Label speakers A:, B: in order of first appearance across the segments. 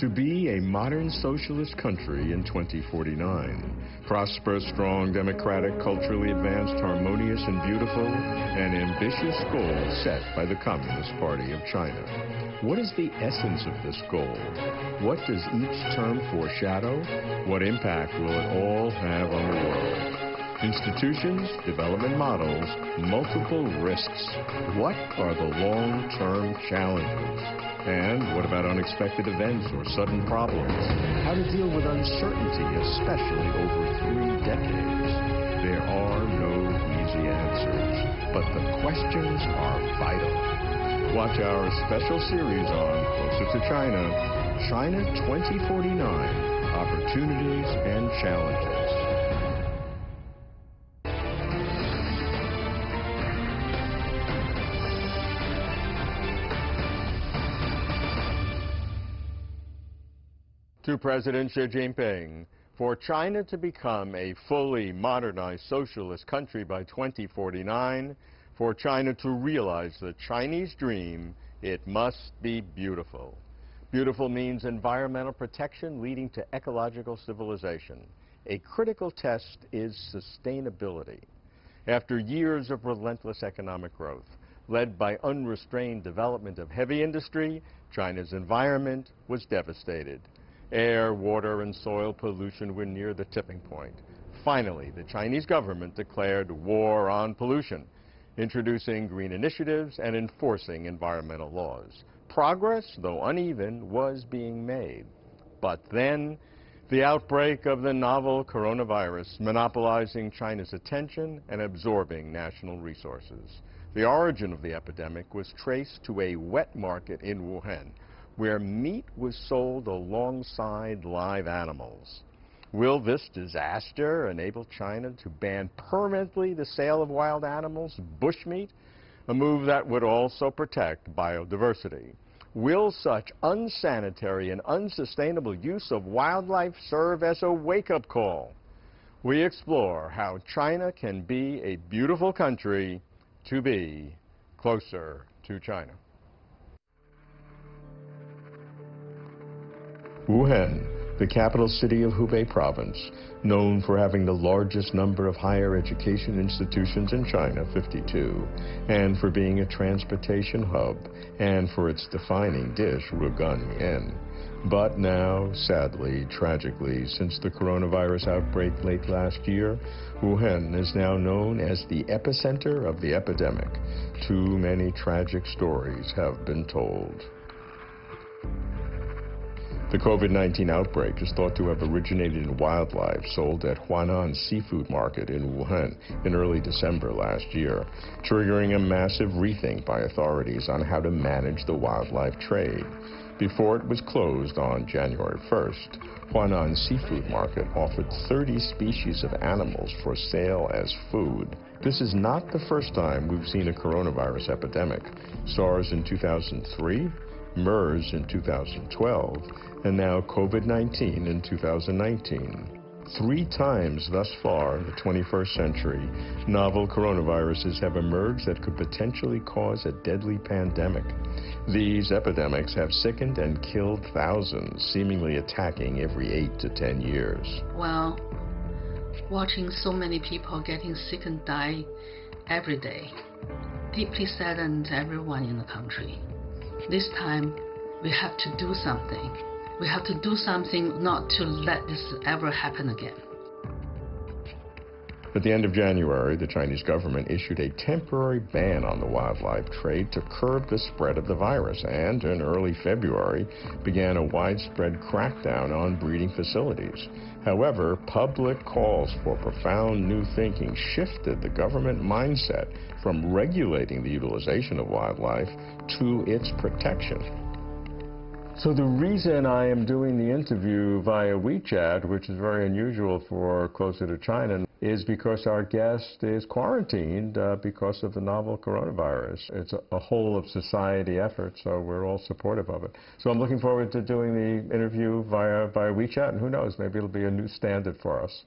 A: To be a modern socialist country in 2049. Prosperous, strong, democratic, culturally advanced, harmonious, and beautiful. An ambitious goal set by the Communist Party of China. What is the essence of this goal? What does each term foreshadow? What impact will it all have on the world? Institutions, development models, multiple risks. What are the long-term challenges? And what about unexpected events or sudden problems? How to deal with uncertainty, especially over 3 decades? There are no easy answers, but the questions are vital. Watch our special series on Closer to China, China 2049, Opportunities and Challenges. To President Xi Jinping, for China to become a fully modernized socialist country by 2049, for China to realize the Chinese dream, it must be beautiful. Beautiful means environmental protection leading to ecological civilization. A critical test is sustainability. After years of relentless economic growth, led by unrestrained development of heavy industry, China's environment was devastated. Air, water, and soil pollution were near the tipping point. Finally, the Chinese government declared war on pollution, introducing green initiatives and enforcing environmental laws. Progress, though uneven, was being made. But then, the outbreak of the novel coronavirus monopolizing China's attention and absorbing national resources. The origin of the epidemic was traced to a wet market in Wuhan, where meat was sold alongside live animals. Will this disaster enable China to ban permanently the sale of wild animals, bushmeat, a move that would also protect biodiversity? Will such unsanitary and unsustainable use of wildlife serve as a wake-up call? We explore how China can be a beautiful country to be closer to China. Wuhan, the capital city of Hubei province, known for having the largest number of higher education institutions in China, 52, and for being a transportation hub, and for its defining dish, rugan mian. But now, sadly, tragically, since the coronavirus outbreak late last year, Wuhan is now known as the epicenter of the epidemic. Too many tragic stories have been told. The COVID-19 outbreak is thought to have originated in wildlife sold at Huanan seafood market in Wuhan in early December last year, triggering a massive rethink by authorities on how to manage the wildlife trade. Before it was closed on January 1st, Huanan seafood market offered 30 species of animals for sale as food. This is not the first time we've seen a coronavirus epidemic. SARS in 2003, MERS in 2012, and now COVID-19 in 2019. 3 times thus far in the 21st century, novel coronaviruses have emerged that could potentially cause a deadly pandemic. These epidemics have sickened and killed thousands, seemingly attacking every 8 to 10 years.
B: Well, watching so many people getting sick and die every day deeply saddened everyone in the country. This time, we have to do something. We have to do something not to let this ever happen again.
A: At the end of January, the Chinese government issued a temporary ban on the wildlife trade to curb the spread of the virus, and in early February began a widespread crackdown on breeding facilities. However, public calls for profound new thinking shifted the government mindset from regulating the utilization of wildlife to its protection. So the reason I am doing the interview via WeChat, which is very unusual for Closer to China, is because our guest is quarantined because of the novel coronavirus. It's a whole of society effort, so we're all supportive of it. So I'm looking forward to doing the interview via WeChat, and who knows, maybe it'll be a new standard for us.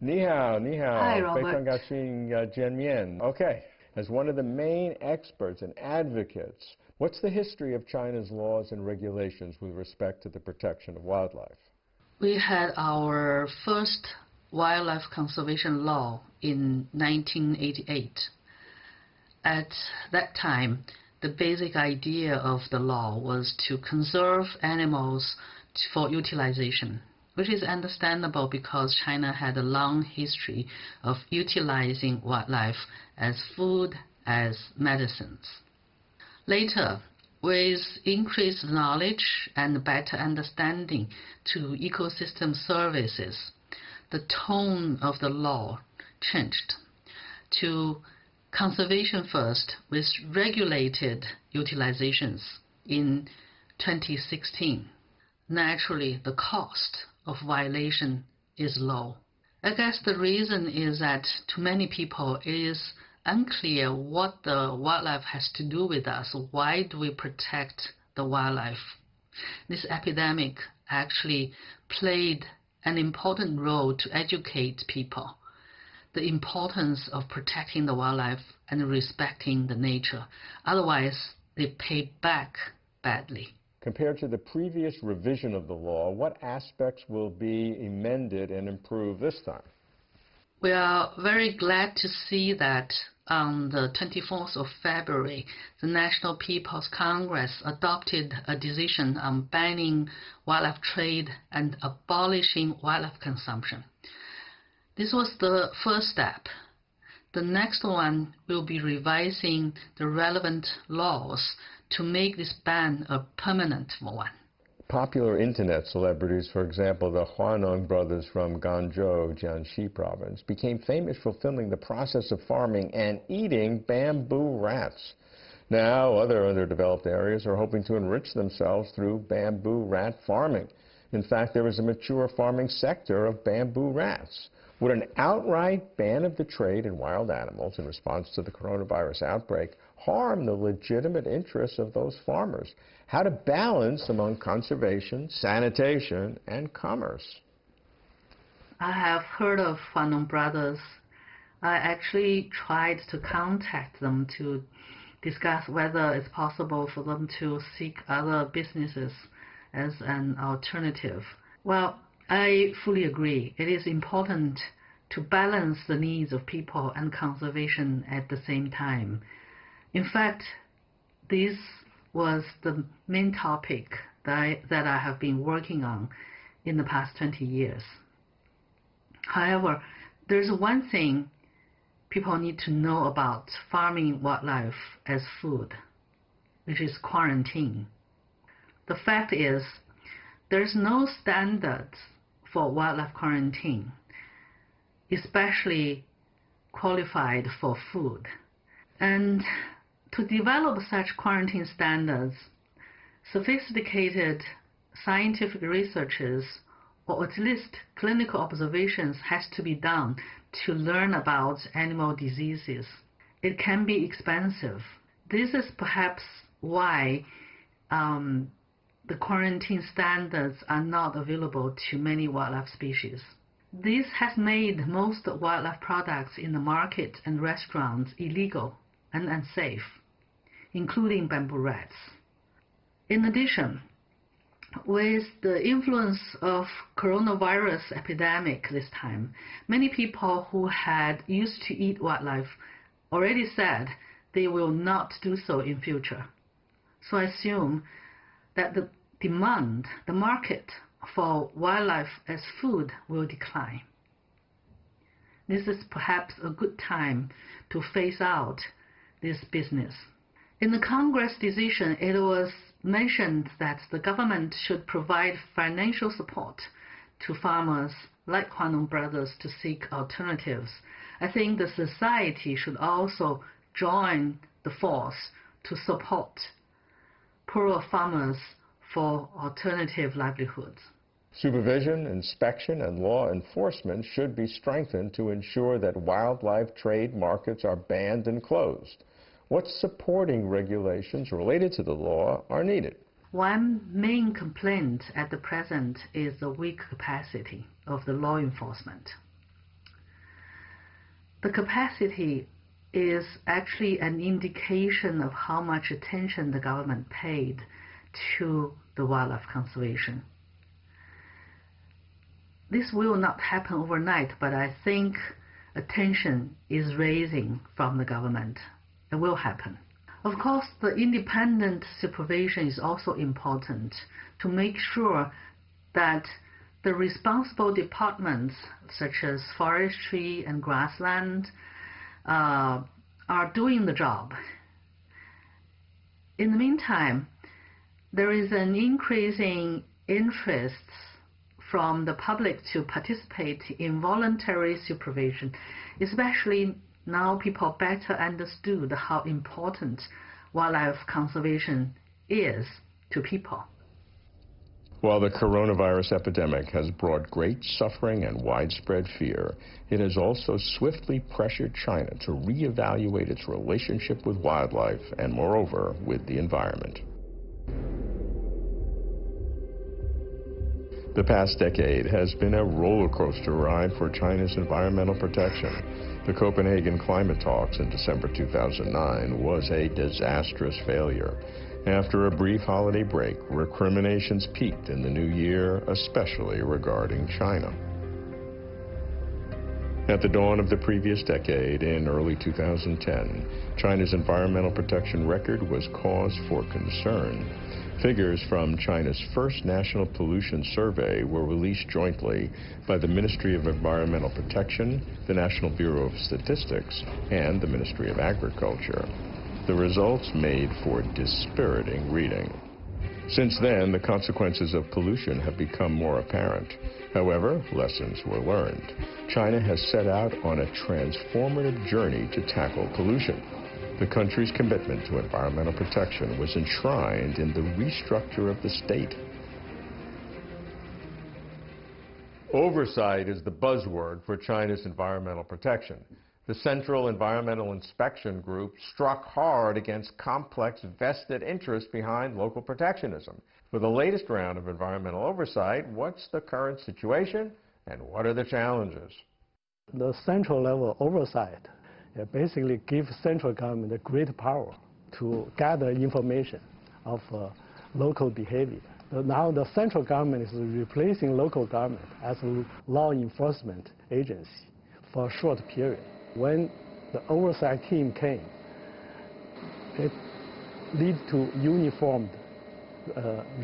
A: 你好, 你好.
B: Hi, Robert.
A: 非常高兴见面. Okay, as one of the main experts and advocates What's the history of China's laws and regulations with respect to the protection of wildlife?
B: We had our first wildlife conservation law in 1988. At that time, the basic idea of the law was to conserve animals for utilization, which is understandable because China had a long history of utilizing wildlife as food, as medicines. Later, with increased knowledge and better understanding to ecosystem services, the tone of the law changed to conservation first with regulated utilizations in 2016. Naturally, the cost of violation is low. I guess the reason is that to many people it is unclear what the wildlife has to do with us. Why do we protect the wildlife? This epidemic actually played an important role to educate people the importance of protecting the wildlife and respecting the nature. Otherwise, they pay back badly.
A: Compared to the previous revision of the law, what aspects will be amended and improved this time?
B: We are very glad to see that on the 24th of February, the National People's Congress adopted a decision on banning wildlife trade and abolishing wildlife consumption. This was the first step. The next one will be revising the relevant laws to make this ban a permanent one.
A: Popular internet celebrities, for example, the Huaneng brothers from Guangzhou, Jiangxi province, became famous for filming the process of farming and eating bamboo rats. Now, other underdeveloped areas are hoping to enrich themselves through bamboo rat farming. In fact, there is a mature farming sector of bamboo rats. Would an outright ban of the trade in wild animals in response to the coronavirus outbreak harm the legitimate interests of those farmers? How to balance among conservation, sanitation, and commerce?
B: I have heard of Huaneng brothers. I actually tried to contact them to discuss whether it's possible for them to seek other businesses as an alternative. Well, I fully agree. It is important to balance the needs of people and conservation at the same time. In fact, this was the main topic that I have been working on in the past 20 years. However, there's one thing people need to know about farming wildlife as food, which is quarantine. The fact is, there's no standards for wildlife quarantine, especially qualified for food. And to develop such quarantine standards, sophisticated scientific researches, or at least clinical observations, has to be done to learn about animal diseases. It can be expensive. This is perhaps why the quarantine standards are not available to many wildlife species. This has made most wildlife products in the market and restaurants illegal and unsafe, including bamboo rats. In addition, with the influence of coronavirus epidemic this time, many people who had used to eat wildlife already said they will not do so in future. So I assume that the demand, the market for wildlife as food will decline. This is perhaps a good time to phase out this business. In the Congress decision, it was mentioned that the government should provide financial support to farmers like Huaneng brothers to seek alternatives. I think the society should also join the force to support poorer farmers for alternative livelihoods.
A: Supervision, inspection, and law enforcement should be strengthened to ensure that wildlife trade markets are banned and closed. What supporting regulations related to the law are needed?
B: One main complaint at the present is the weak capacity of the law enforcement. The capacity is actually an indication of how much attention the government paid to the wildlife conservation. This will not happen overnight, but I think attention is raising from the government. It will happen. Of course, the independent supervision is also important to make sure that the responsible departments, such as forestry and grassland, are doing the job. In the meantime, there is an increasing interest from the public to participate in voluntary supervision, especially now people better understood how important wildlife conservation is to people.
A: While the coronavirus epidemic has brought great suffering and widespread fear, it has also swiftly pressured China to reevaluate its relationship with wildlife and, moreover, with the environment. The past decade has been a roller coaster ride for China's environmental protection. The Copenhagen climate talks in December 2009 was a disastrous failure. After a brief holiday break, recriminations peaked in the new year, especially regarding China. At the dawn of the previous decade, in early 2010, China's environmental protection record was cause for concern. Figures from China's first national pollution survey were released jointly by the Ministry of Environmental Protection, the National Bureau of Statistics, and the Ministry of Agriculture. The results made for dispiriting reading. Since then, the consequences of pollution have become more apparent. However, lessons were learned. China has set out on a transformative journey to tackle pollution. The country's commitment to environmental protection was enshrined in the restructure of the state. Oversight is the buzzword for China's environmental protection. The Central Environmental Inspection Group struck hard against complex vested interests behind local protectionism. For the latest round of environmental oversight, what's the current situation and what are the challenges?
C: The central level oversight basically gives central government a great power to gather information of local behavior. Now the central government is replacing local government as a law enforcement agency for a short period. When the oversight team came, it led to uniformed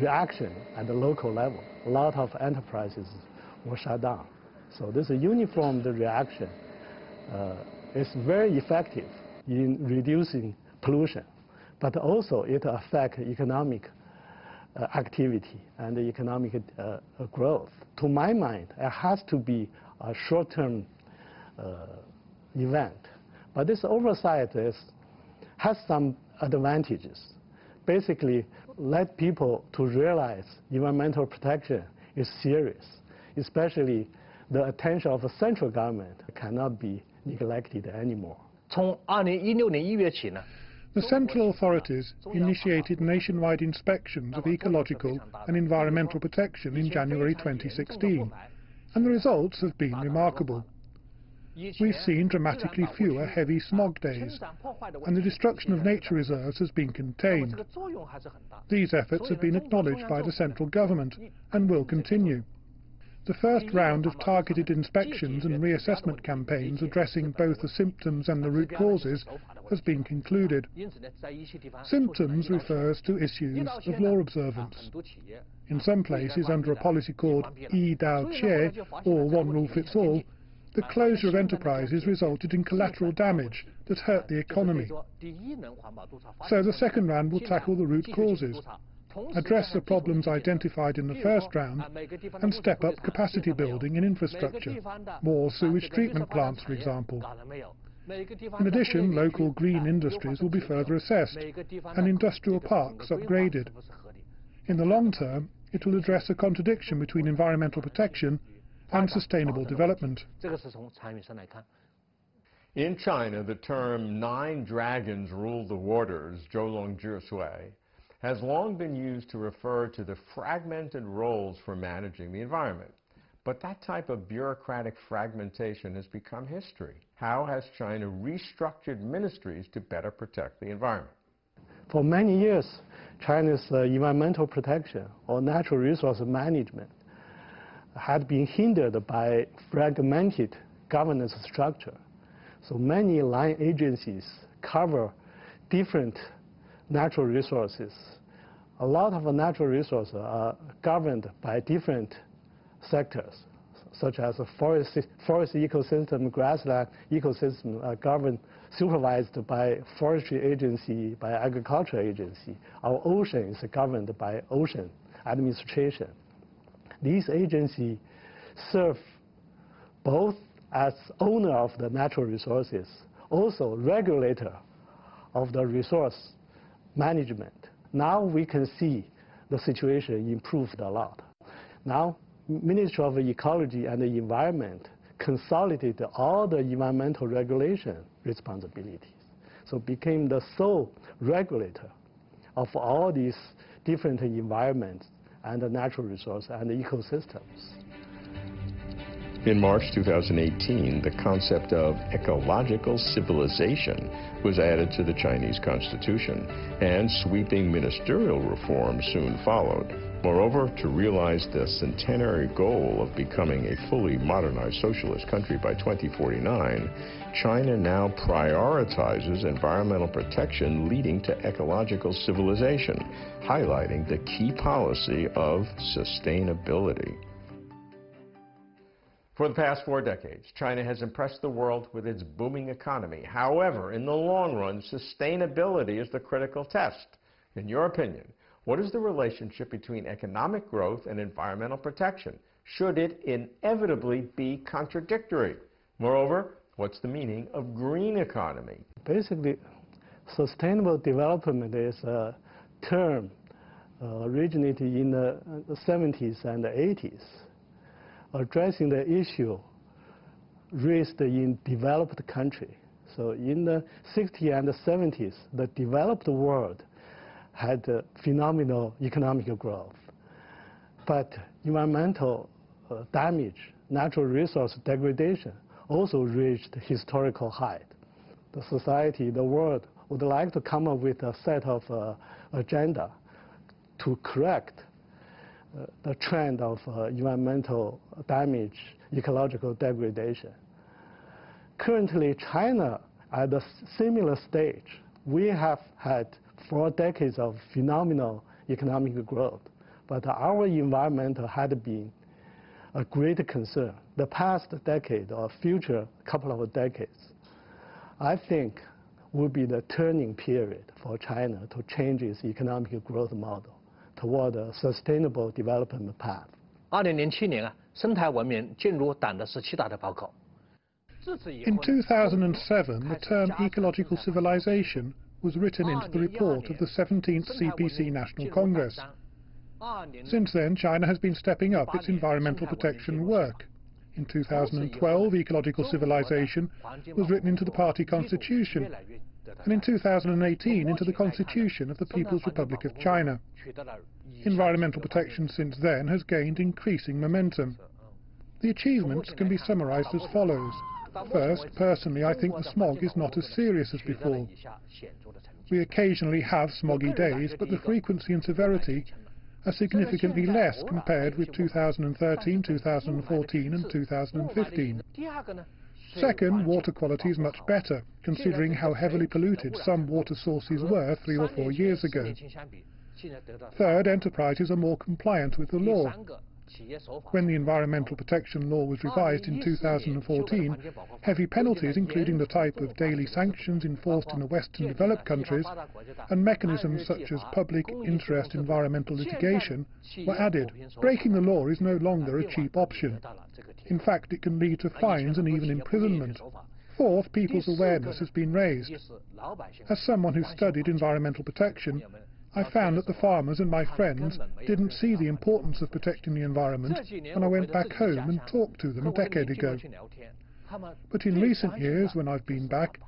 C: reaction at the local level. A lot of enterprises were shut down. So this uniformed reaction is very effective in reducing pollution, but also it affects economic activity and economic growth. To my mind, it has to be a short-term event, but this oversight has some advantages. Basically, let people to realize environmental protection is serious, especially the attention of the central government cannot be neglected anymore.
D: The central authorities initiated nationwide inspections of ecological and environmental protection in January 2016, and the results have been remarkable. We've seen dramatically fewer heavy smog days, and the destruction of nature reserves has been contained. These efforts have been acknowledged by the central government and will continue. The first round of targeted inspections and reassessment campaigns addressing both the symptoms and the root causes has been concluded. Symptoms refers to issues of law observance. In some places, under a policy called Yi Dao Che, or one rule fits all, the closure of enterprises resulted in collateral damage that hurt the economy. So the second round will tackle the root causes, address the problems identified in the first round, and step up capacity building in infrastructure, more sewage treatment plants, for example. In addition, local green industries will be further assessed and industrial parks upgraded. In the long term, it will address a contradiction between environmental protection and sustainable development.
A: In China, the term 9 dragons rule the waters, Zhoulong Zhisui, has long been used to refer to the fragmented roles for managing the environment. But that type of bureaucratic fragmentation has become history. How has China restructured ministries to better protect the environment?
C: For many years, China's environmental protection or natural resource management had been hindered by fragmented governance structure. So many line agencies cover different natural resources. A lot of natural resources are governed by different sectors, such as forest ecosystem, grassland ecosystem are governed, supervised by forestry agency, by agriculture agency. Our ocean is governed by ocean administration. These agencies serve both as owner of the natural resources, also regulator of the resource management. Now we can see the situation improved a lot. Now, Ministry of Ecology and the Environment consolidated all the environmental regulation responsibilities. So became the sole regulator of all these different environments and the natural resources and the ecosystems.
A: In March 2018, the concept of ecological civilization was added to the Chinese constitution, and sweeping ministerial reforms soon followed. Moreover, to realize the centenary goal of becoming a fully modernized socialist country by 2049, China now prioritizes environmental protection leading to ecological civilization, highlighting the key policy of sustainability. For the past 4 decades, China has impressed the world with its booming economy. However, in the long run, sustainability is the critical test. In your opinion, what is the relationship between economic growth and environmental protection? Should it inevitably be contradictory? Moreover, what's the meaning of green economy?
C: Basically, sustainable development is a term originated in the 70s and the 80s, addressing the issue raised in developed countries. So in the 60s and the 70s, the developed world had phenomenal economic growth. But environmental damage, natural resource degradation also reached historical height. The society, the world would like to come up with a set of agenda to correct the trend of environmental damage, ecological degradation. Currently, China at a similar stage. We have had 4 decades of phenomenal economic growth, but our environment had been a great concern. The past decade or future couple of decades, I think, will be the turning period for China to change its economic growth model toward a sustainable development path.
E: 2007年生态文明进入党的17大的报告。
D: In 2007, the term ecological civilization was written into the report of the 17th CPC National Congress. Since then, China has been stepping up its environmental protection work. In 2012, ecological civilization was written into the party constitution, and in 2018 into the Constitution of the People's Republic of China. Environmental protection since then has gained increasing momentum. The achievements can be summarized as follows. First, personally, I think the smog is not as serious as before. We occasionally have smoggy days, but the frequency and severity are significantly less compared with 2013, 2014 and 2015. Second, water quality is much better, considering how heavily polluted some water sources were 3 or 4 years ago. Third, enterprises are more compliant with the law. When the Environmental Protection Law was revised in 2014, heavy penalties, including the type of daily sanctions enforced in the Western developed countries, and mechanisms such as public interest environmental litigation, were added. Breaking the law is no longer a cheap option. In fact, it can lead to fines and even imprisonment. Fourth, people's awareness has been raised. As someone who studied environmental protection, I found that the farmers and my friends didn't see the importance of protecting the environment when I went back home and talked to them a decade ago. But in recent years, when I've been back,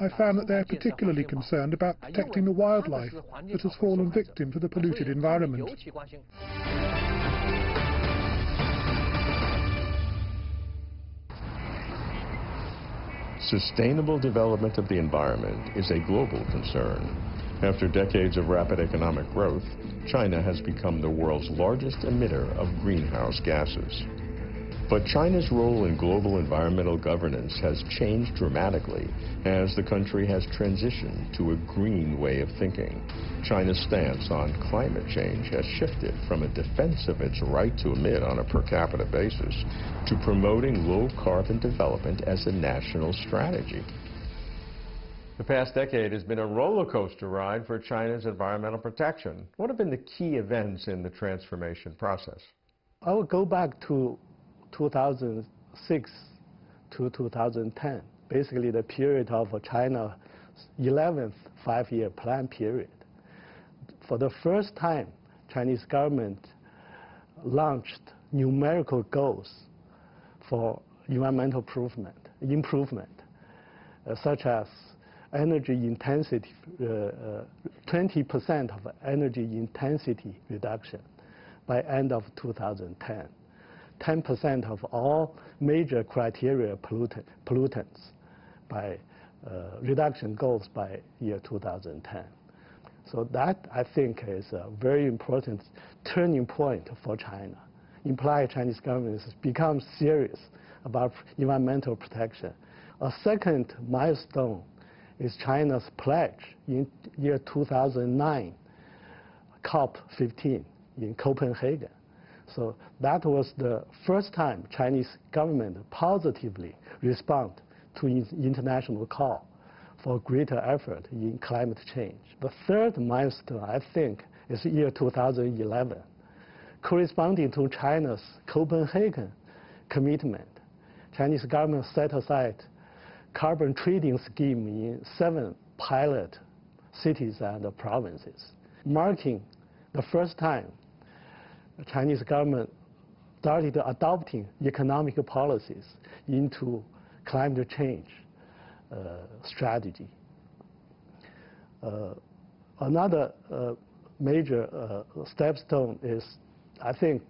D: I found that they're particularly concerned about protecting the wildlife that has fallen victim to the polluted environment.
A: Sustainable development of the environment is a global concern. After decades of rapid economic growth, China has become the world's largest emitter of greenhouse gases. But China's role in global environmental governance has changed dramatically as the country has transitioned to a green way of thinking. China's stance on climate change has shifted from a defense of its right to emit on a per capita basis to promoting low-carbon development as a national strategy. The past decade has been a roller coaster ride for China's environmental protection. What have been the key events in the transformation process?
C: I will go back to 2006 to 2010, basically the period of China's 11th five-year plan period. For the first time, Chinese government launched numerical goals for environmental improvement, such as energy intensity, 20% of energy intensity reduction by end of 2010. 10% of all major criteria pollutants by reduction goals by year 2010. So that, I think, is a very important turning point for China. Implied Chinese government has become serious about environmental protection. A second milestone is China's pledge in year 2009, COP15 in Copenhagen. So that was the first time Chinese government positively respond to international call for greater effort in climate change. The third milestone, I think, is year 2011. Corresponding to China's Copenhagen commitment, Chinese government set aside carbon trading scheme in 7 pilot cities and provinces, marking the first time the Chinese government started adopting economic policies into climate change strategy. Another major stepstone is, I think,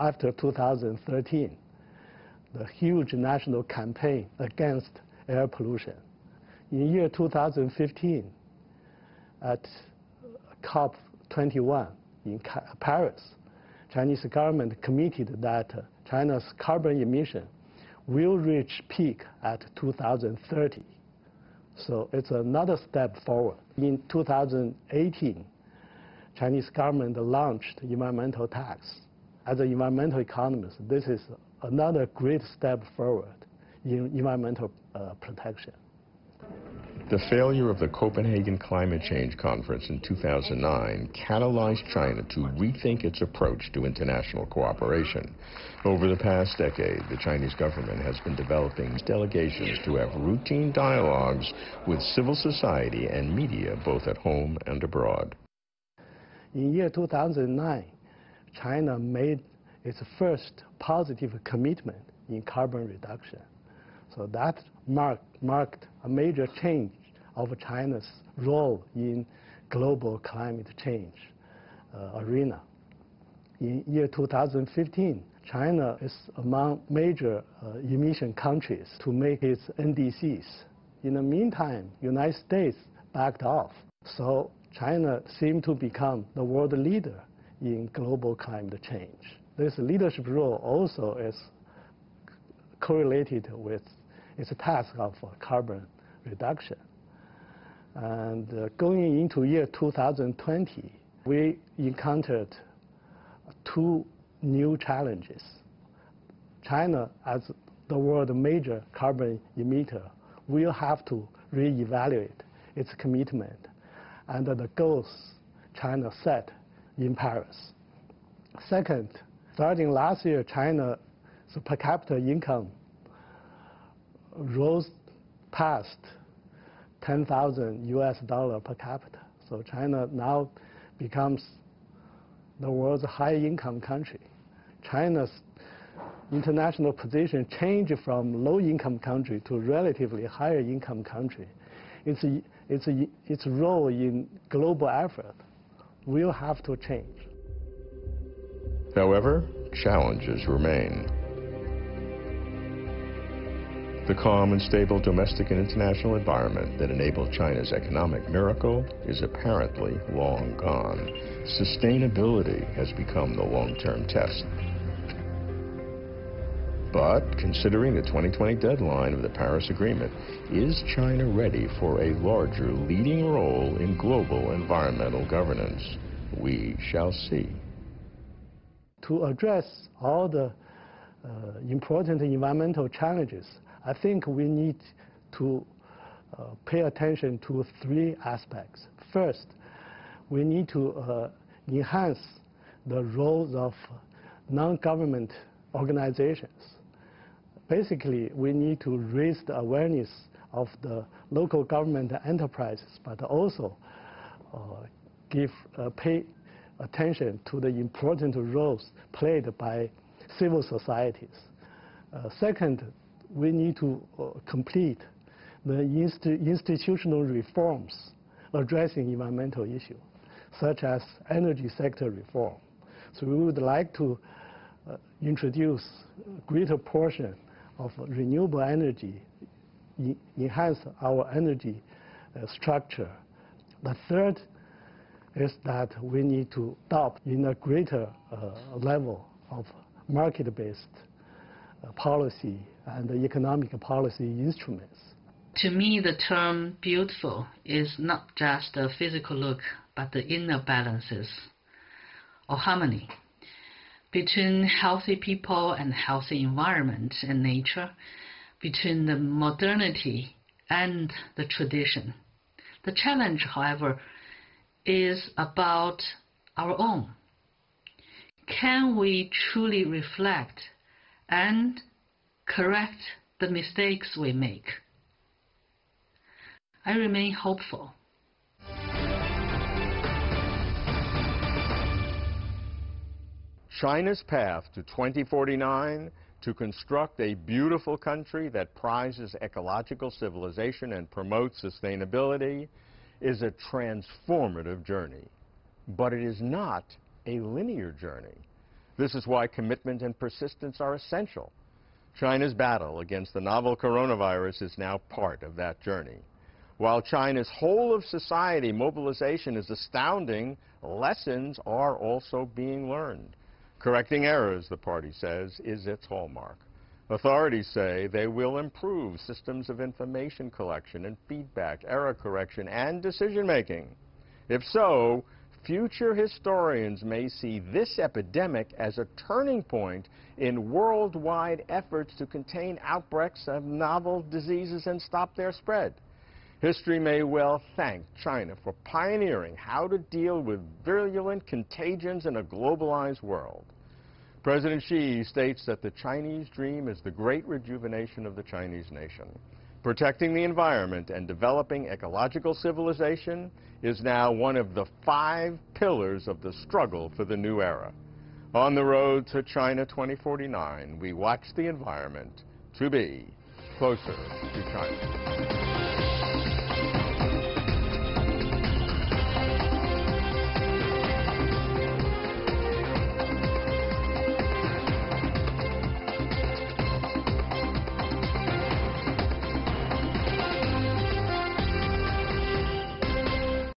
C: after 2013, the huge national campaign against air pollution. In year 2015, at COP21 in Paris, Chinese government committed that China's carbon emission will reach peak at 2030. So it's another step forward. In 2018, Chinese government launched environmental tax. As an environmental economist, this is another great step forward in environmental protection.
A: The failure of the Copenhagen Climate Change Conference in 2009 catalyzed China to rethink its approach to international cooperation. Over the past decade, the Chinese government has been developing delegations to have routine dialogues with civil society and media, both at home and abroad.
C: In year 2009, China made its first positive commitment in carbon reduction. So that marked a major change of China's role in global climate change arena. In year 2015, China is among major emission countries to make its NDCs. In the meantime, United States backed off. So China seemed to become the world leader in global climate change. This leadership role also is correlated with its task of carbon reduction. And going into year 2020, we encountered 2 new challenges. China, as the world's major carbon emitter, will have to reevaluate its commitment and the goals China set in Paris. Second, starting last year, China's per capita income rose past $10,000 per capita. So China now becomes the world's high-income country. China's international position changed from low-income country to relatively higher-income country. Its role in global effort will have to change.
A: However, challenges remain. The calm and stable domestic and international environment that enabled China's economic miracle is apparently long gone. Sustainability has become the long-term test. But considering the 2020 deadline of the Paris Agreement, is China ready for a larger leading role in global environmental governance? We shall see.
C: To address all the important environmental challenges, I think we need to pay attention to three aspects. First, we need to enhance the roles of non-government organizations. Basically, we need to raise the awareness of the local government enterprises, but also pay attention to the important roles played by civil societies. Second, we need to complete the institutional reforms addressing environmental issues, such as energy sector reform. So we would like to introduce a greater portion of renewable energy, enhance our energy structure. The third is that we need to adopt in a greater level of market-based policy and economic policy instruments.
B: To me, the term beautiful is not just a physical look, but the inner balances or harmony between healthy people and healthy environment and nature, between the modernity and the tradition. The challenge, however, is about our own. Can we truly reflect and correct the mistakes we make? I remain hopeful.
A: China's path to 2049 to construct a beautiful country that prizes ecological civilization and promotes sustainability is a transformative journey. But it is not a linear journey. This is why commitment and persistence are essential. China's battle against the novel coronavirus is now part of that journey. While China's whole of society mobilization is astounding, lessons are also being learned. Correcting errors, the party says, is its hallmark. Authorities say they will improve systems of information collection and feedback, error correction, and decision-making. If so, future historians may see this epidemic as a turning point in worldwide efforts to contain outbreaks of novel diseases and stop their spread. History may well thank China for pioneering how to deal with virulent contagions in a globalized world. President Xi states that the Chinese dream is the great rejuvenation of the Chinese nation. Protecting the environment and developing ecological civilization is now one of the 5 pillars of the struggle for the new era. On the road to China 2049, we watch the environment to be closer to China.